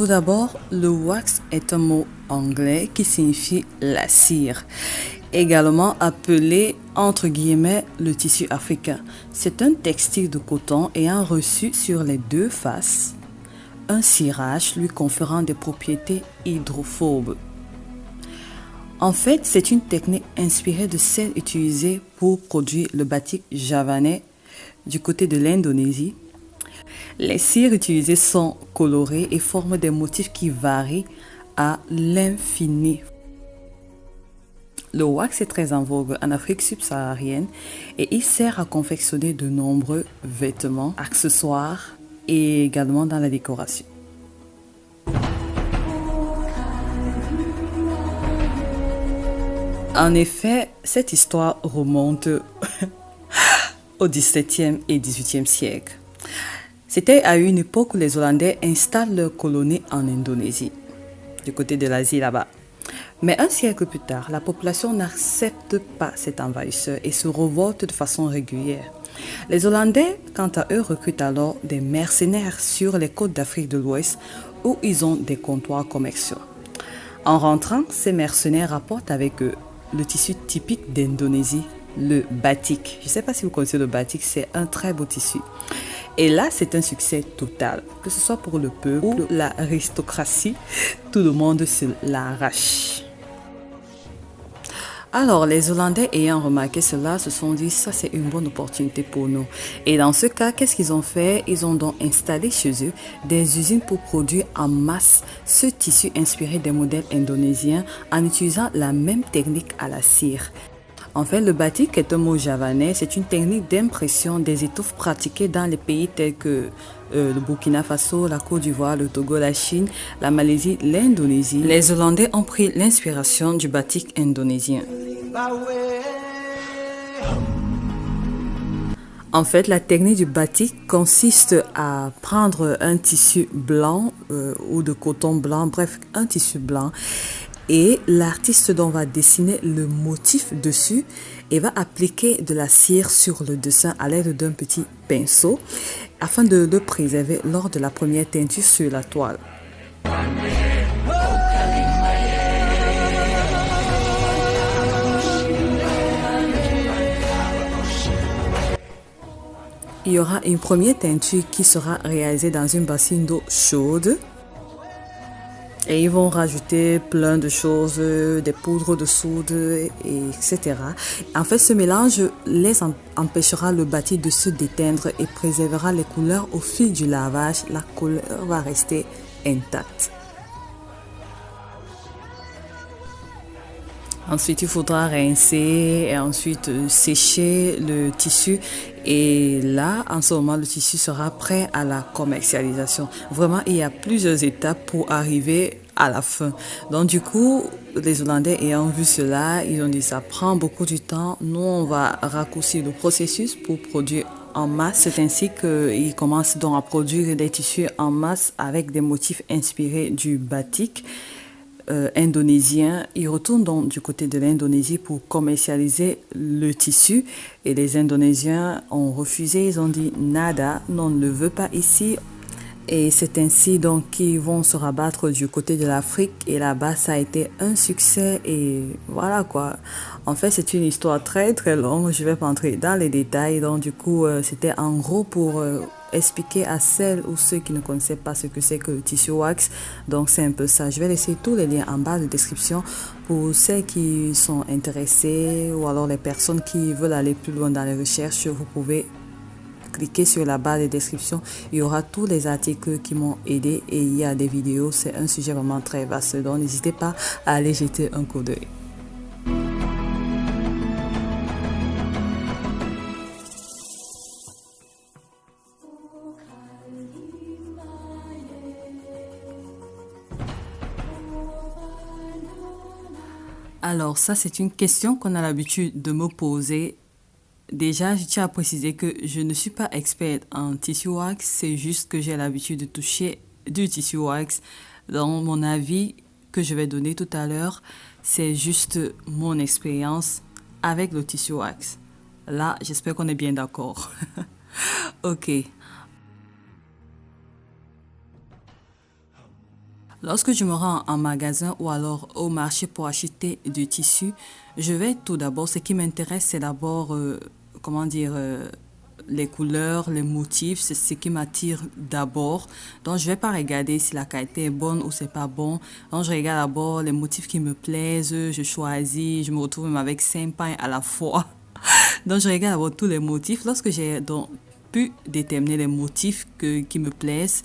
Tout d'abord, le wax est un mot anglais qui signifie la cire, également appelé entre guillemets le tissu africain. C'est un textile de coton ayant reçu sur les deux faces un cirage lui conférant des propriétés hydrophobes. En fait, c'est une technique inspirée de celle utilisée pour produire le batik javanais du côté de l'Indonésie. Les cires utilisées sont colorées et forment des motifs qui varient à l'infini. Le wax est très en vogue en Afrique subsaharienne et il sert à confectionner de nombreux vêtements, accessoires et également dans la décoration. En effet, cette histoire remonte au XVIIe et XVIIIe siècle. C'était à une époque où les Hollandais installent leur colonie en Indonésie, du côté de l'Asie là-bas. Mais un siècle plus tard, la population n'accepte pas cet envahisseur et se révolte de façon régulière. Les Hollandais, quant à eux, recrutent alors des mercenaires sur les côtes d'Afrique de l'Ouest où ils ont des comptoirs commerciaux. En rentrant, ces mercenaires rapportent avec eux le tissu typique d'Indonésie, le batik. Je ne sais pas si vous connaissez le batik, c'est un très beau tissu. Et là, c'est un succès total, que ce soit pour le peuple ou l'aristocratie, tout le monde se l'arrache. Alors, les Hollandais ayant remarqué cela se sont dit, ça c'est une bonne opportunité pour nous. Et dans ce cas, qu'est-ce qu'ils ont fait? Ils ont donc installé chez eux des usines pour produire en masse ce tissu inspiré des modèles indonésiens en utilisant la même technique à la cire. En fait, le batik est un mot javanais, c'est une technique d'impression des étoffes pratiquée dans les pays tels que le Burkina Faso, la Côte d'Ivoire, le Togo, la Chine, la Malaisie, l'Indonésie. Les Hollandais ont pris l'inspiration du batik indonésien. En fait, la technique du batik consiste à prendre un tissu blanc ou de coton blanc, bref, un tissu blanc. Et l'artiste donc va dessiner le motif dessus et va appliquer de la cire sur le dessin à l'aide d'un petit pinceau afin de le préserver lors de la première teinture sur la toile. Il y aura une première teinture qui sera réalisée dans une bassine d'eau chaude. Et ils vont rajouter plein de choses, des poudres de soude, etc. En fait, ce mélange empêchera le batik de se déteindre et préservera les couleurs au fil du lavage. La couleur va rester intacte. Ensuite, il faudra rincer et ensuite sécher le tissu. Et là, en ce moment, le tissu sera prêt à la commercialisation. Vraiment, il y a plusieurs étapes pour arriver à la fin. Donc, du coup, les Hollandais ayant vu cela, ils ont dit ça prend beaucoup de temps. Nous, on va raccourcir le processus pour produire en masse. C'est ainsi qu'ils commencent donc à produire des tissus en masse avec des motifs inspirés du batik. Indonésien. Ils retournent donc du côté de l'Indonésie pour commercialiser le tissu et les Indonésiens ont refusé, ils ont dit nada, on ne le veut pas ici. Et c'est ainsi donc qu'ils vont se rabattre du côté de l'Afrique et là-bas ça a été un succès et voilà quoi. En fait c'est une histoire très très longue, je vais pas entrer dans les détails, donc du coup c'était en gros pour expliquer à celles ou ceux qui ne connaissaient pas ce que c'est que le tissu wax. Donc c'est un peu ça. Je vais laisser tous les liens en bas de description pour celles qui sont intéressées ou alors les personnes qui veulent aller plus loin dans les recherches. Vous pouvez cliquer sur la barre de description. Il y aura tous les articles qui m'ont aidé et il y a des vidéos. C'est un sujet vraiment très vaste. Donc n'hésitez pas à aller jeter un coup d'œil. Alors ça, c'est une question qu'on a l'habitude de me poser. Déjà, je tiens à préciser que je ne suis pas experte en tissu wax, c'est juste que j'ai l'habitude de toucher du tissu wax. Dans mon avis que je vais donner tout à l'heure, c'est juste mon expérience avec le tissu wax. Là, j'espère qu'on est bien d'accord. Ok. Lorsque je me rends en magasin ou alors au marché pour acheter du tissu, je vais tout d'abord, ce qui m'intéresse, c'est d'abord, comment dire, les couleurs, les motifs, c'est ce qui m'attire d'abord. Donc, je vais pas regarder si la qualité est bonne ou c'est pas bon. Donc, je regarde d'abord les motifs qui me plaisent, je choisis, je me retrouve même avec 5 pains à la fois. Donc, je regarde d'abord tous les motifs. Lorsque j'ai donc pu déterminer les motifs qui me plaisent,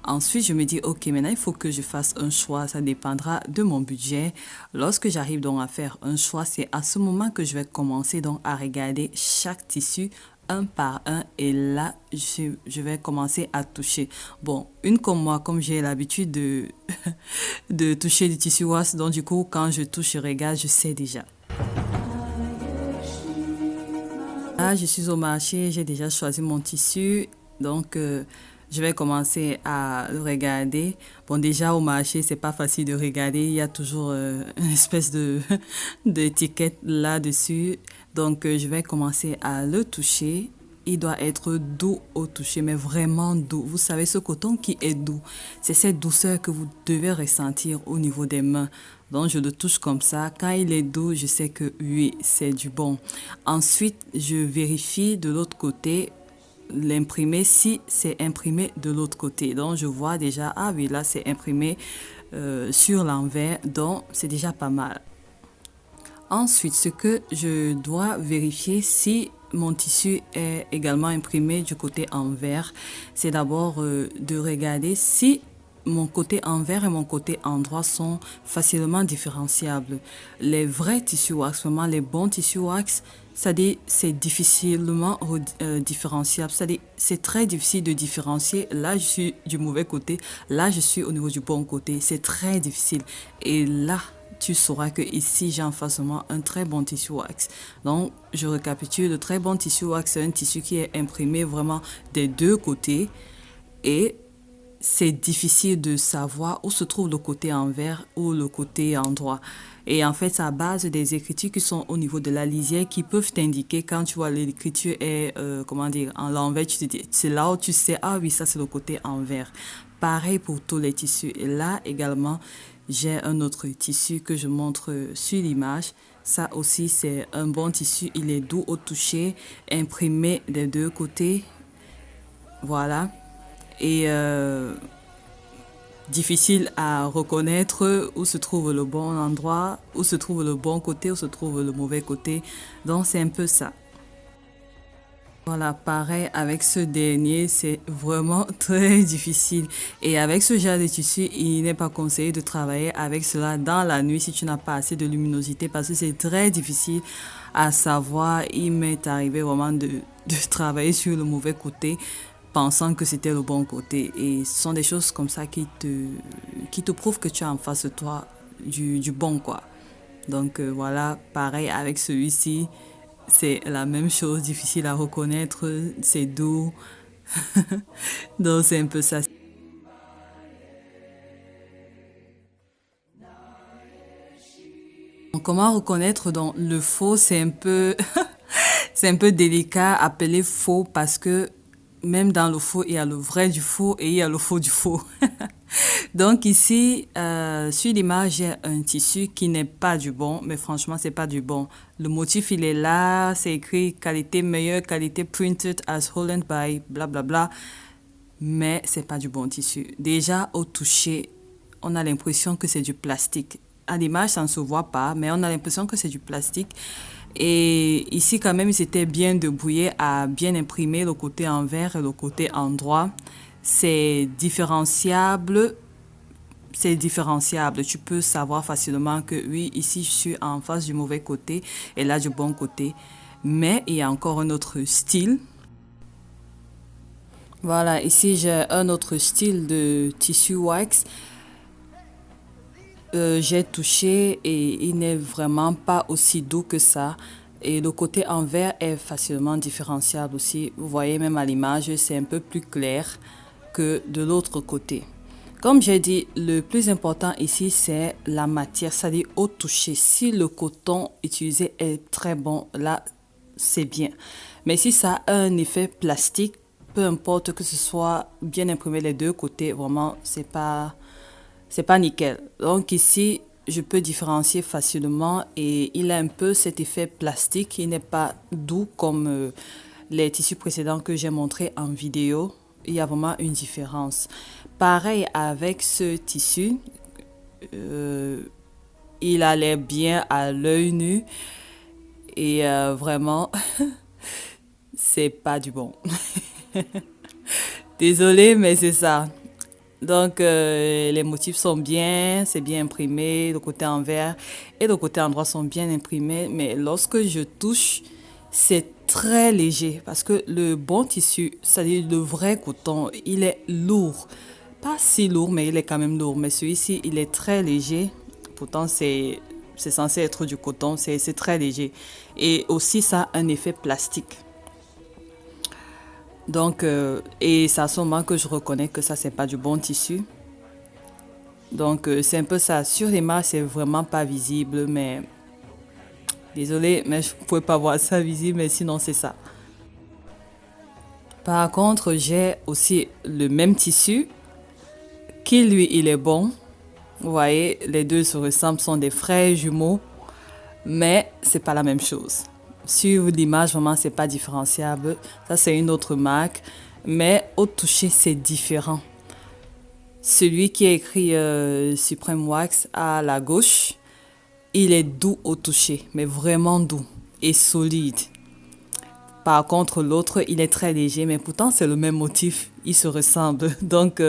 ensuite, je me dis, OK, maintenant, il faut que je fasse un choix. Ça dépendra de mon budget. Lorsque j'arrive donc à faire un choix, c'est à ce moment que je vais commencer donc à regarder chaque tissu un par un et là, je vais commencer à toucher. Bon, une comme moi, comme j'ai l'habitude de toucher du tissu wash, donc du coup, quand je touche, je regarde, je sais déjà. Là, je suis au marché, j'ai déjà choisi mon tissu, donc je vais commencer à le regarder. Bon, déjà au marché, c'est pas facile de regarder, il y a toujours une espèce de d'étiquette là-dessus. Donc je vais commencer à le toucher. Il doit être doux au toucher, mais vraiment doux. Vous savez, ce coton qui est doux, c'est cette douceur que vous devez ressentir au niveau des mains. Donc, je le touche comme ça. Quand il est doux, je sais que oui, c'est du bon. Ensuite, je vérifie de l'autre côté l'imprimé si c'est imprimé de l'autre côté. Donc, je vois déjà, ah oui, là, c'est imprimé sur l'envers. Donc, c'est déjà pas mal. Ensuite, ce que je dois vérifier si mon tissu est également imprimé du côté envers, c'est d'abord de regarder si mon côté envers et mon côté endroit sont facilement différenciables. Les vrais tissus wax, vraiment les bons tissus wax, c'est-à-dire c'est difficilement différenciable. C'est-à-dire c'est très difficile de différencier. Là, je suis du mauvais côté. Là, je suis au niveau du bon côté. C'est très difficile. Et là, tu sauras que ici j'ai en face de moi un très bon tissu wax. Donc, je récapitule, le très bon tissu wax, c'est un tissu qui est imprimé vraiment des deux côtés et c'est difficile de savoir où se trouve le côté envers ou le côté endroit. Et en fait, c'est à base des écritures qui sont au niveau de la lisière qui peuvent t'indiquer quand tu vois l'écriture est, comment dire, en l'envers, tu te dis, c'est là où tu sais, ah oui, ça c'est le côté envers. Pareil pour tous les tissus. Et là également, j'ai un autre tissu que je montre sur l'image. Ça aussi, c'est un bon tissu. Il est doux au toucher, imprimé des deux côtés. Voilà. Et difficile à reconnaître où se trouve le bon endroit, où se trouve le bon côté, où se trouve le mauvais côté. Donc, c'est un peu ça. Voilà, pareil, avec ce dernier, c'est vraiment très difficile. Et avec ce genre de tissu, il n'est pas conseillé de travailler avec cela dans la nuit si tu n'as pas assez de luminosité parce que c'est très difficile à savoir. Il m'est arrivé vraiment de travailler sur le mauvais côté pensant que c'était le bon côté. Et ce sont des choses comme ça qui te prouvent que tu as en face de toi du bon, quoi. Donc voilà, pareil avec celui-ci. C'est la même chose, difficile à reconnaître, c'est doux. Donc c'est un peu ça. Donc, comment reconnaître donc le faux, c'est un peu c'est un peu délicat à appeler faux parce que même dans le faux, il y a le vrai du faux et il y a le faux du faux. Donc ici, sur l'image, j'ai un tissu qui n'est pas du bon, mais franchement, c'est pas du bon. Le motif, il est là, c'est écrit qualité meilleure, qualité printed as Holland by blablabla, bla bla, mais c'est pas du bon tissu. Déjà, au toucher, on a l'impression que c'est du plastique. À l'image, ça ne se voit pas, mais on a l'impression que c'est du plastique. Et ici, quand même, ils étaient bien débrouillés à bien imprimer le côté envers et le côté endroit. C'est différenciable. C'est différenciable. Tu peux savoir facilement que oui, ici, je suis en face du mauvais côté et là, du bon côté. Mais il y a encore un autre style. Voilà, ici, j'ai un autre style de tissu wax. J'ai touché et il n'est vraiment pas aussi doux que ça. Et le côté envers est facilement différenciable aussi. Vous voyez même à l'image, c'est un peu plus clair que de l'autre côté. Comme j'ai dit, le plus important ici, c'est la matière, c'est-à-dire au toucher. Si le coton utilisé est très bon, là, c'est bien. Mais si ça a un effet plastique, peu importe que ce soit bien imprimé les deux côtés, vraiment, c'est pas c'est pas nickel. Donc ici, je peux différencier facilement et il a un peu cet effet plastique. Il n'est pas doux comme les tissus précédents que j'ai montrés en vidéo. Il y a vraiment une différence. Pareil avec ce tissu, euh, il allait bien à l'œil nu et vraiment, c'est pas du bon. Désolée, mais c'est ça. Donc, les motifs sont bien, c'est bien imprimé, le côté envers et le côté endroit sont bien imprimés, mais lorsque je touche, c'est très léger parce que le bon tissu, c'est-à-dire le vrai coton, il est lourd. Pas si lourd, mais il est quand même lourd. Mais celui-ci, il est très léger. Pourtant, c'est censé être du coton, c'est très léger. Et aussi, ça a un effet plastique. Donc, et c'est à ce moment que je reconnais que ça, c'est pas du bon tissu. Donc, c'est un peu ça. Sur l'image, c'est vraiment pas visible, mais désolé, mais je ne pouvais pas voir ça visible, mais sinon, c'est ça. Par contre, j'ai aussi le même tissu qui, lui, il est bon. Vous voyez, les deux se ressemblent, sont des frères jumeaux, mais c'est pas la même chose. Sur l'image, vraiment, c'est pas différenciable. Ça, c'est une autre marque, mais au toucher, c'est différent. Celui qui a écrit Supreme Wax à la gauche, il est doux au toucher, mais vraiment doux et solide. Par contre, l'autre, il est très léger, mais pourtant, c'est le même motif. Ils se ressemblent. Donc,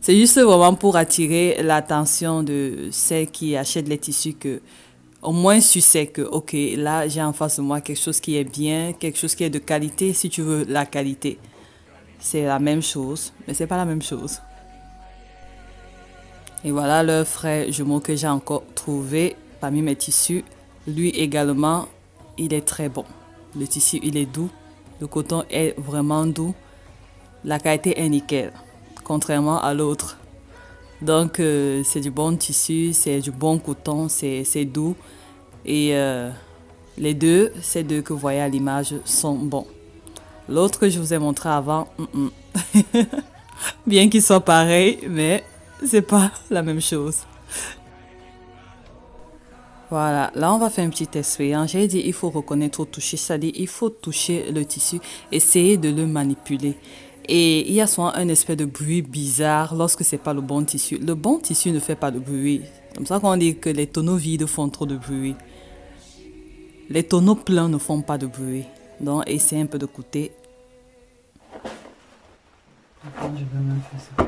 c'est juste vraiment pour attirer l'attention de celles qui achètent les tissus que, au moins, tu sais que, OK, là, j'ai en face de moi quelque chose qui est bien, quelque chose qui est de qualité, si tu veux la qualité. C'est la même chose, mais c'est pas la même chose. Et voilà le frère jumeau que j'ai encore trouvé parmi mes tissus. Lui également, il est très bon. Le tissu, il est doux. Le coton est vraiment doux. La qualité est nickel, contrairement à l'autre. Donc, c'est du bon tissu, c'est du bon coton, c'est doux. Et les deux, ces deux que vous voyez à l'image, sont bons. L'autre que je vous ai montré avant, bien qu'ils soient pareils, mais c'est pas la même chose. Voilà, là on va faire un petit essayant. J'ai dit il faut reconnaître au toucher, c'est-à-dire il faut toucher le tissu, essayer de le manipuler. Et il y a souvent un espèce de bruit bizarre lorsque c'est pas le bon tissu. Le bon tissu ne fait pas de bruit. C'est comme ça qu'on dit que les tonneaux vides font trop de bruit. Les tonneaux pleins ne font pas de bruit. Donc essayez un peu de goûter. Je vais même faire ça.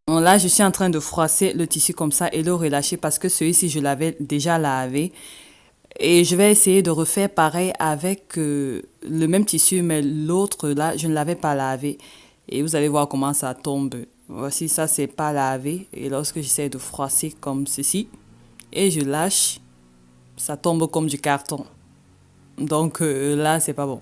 Bon, là, je suis en train de froisser le tissu comme ça et le relâcher parce que celui-ci, je l'avais déjà lavé. Et je vais essayer de refaire pareil avec le même tissu, mais l'autre, là, je ne l'avais pas lavé. Et vous allez voir comment ça tombe. Voici, ça, c'est pas lavé. Et lorsque j'essaie de froisser comme ceci, et je lâche, ça tombe comme du carton. Donc là, c'est pas bon.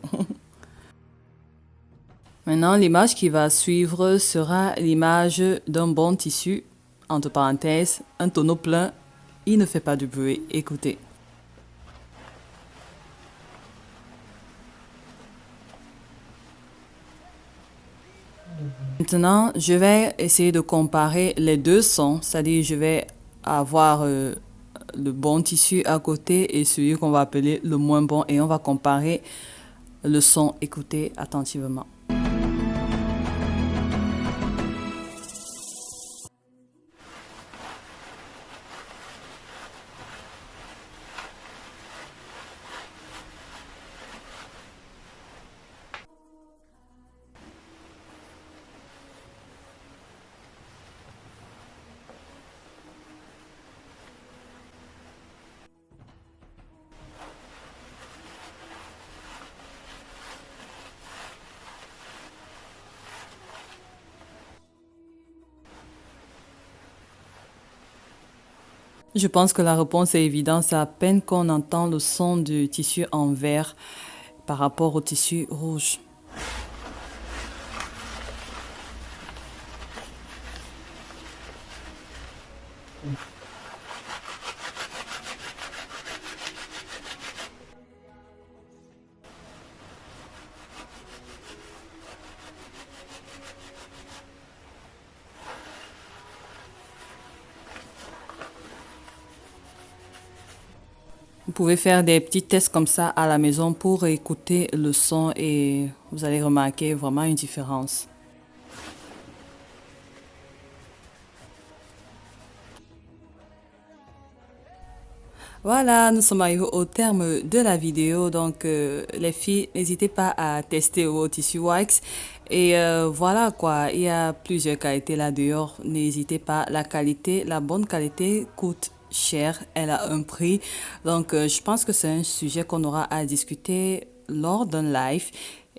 Maintenant, l'image qui va suivre sera l'image d'un bon tissu, entre parenthèses, un tonneau plein. Il ne fait pas de bruit. Écoutez. Maintenant, je vais essayer de comparer les deux sons, c'est-à-dire je vais avoir le bon tissu à côté et celui qu'on va appeler le moins bon et on va comparer le son. Écoutez attentivement. Je pense que la réponse est évidente. C'est à peine qu'on entend le son du tissu en vert par rapport au tissu rouge. Vous pouvez faire des petits tests comme ça à la maison pour écouter le son et vous allez remarquer vraiment une différence. Voilà, nous sommes arrivés au terme de la vidéo. Donc, les filles, n'hésitez pas à tester vos tissus wax. Et voilà quoi, il y a plusieurs qualités là dehors. N'hésitez pas, la qualité, la bonne qualité coûte cher, elle a un prix. Donc, je pense que c'est un sujet qu'on aura à discuter lors d'un live.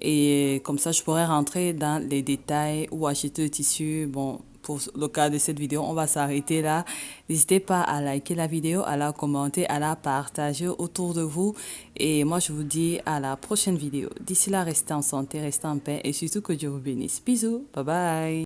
Et comme ça, je pourrais rentrer dans les détails ou acheter le tissu. Bon, pour le cas de cette vidéo, on va s'arrêter là. N'hésitez pas à liker la vidéo, à la commenter, à la partager autour de vous. Et moi, je vous dis à la prochaine vidéo. D'ici là, restez en santé, restez en paix et surtout que Dieu vous bénisse. Bisous, bye bye.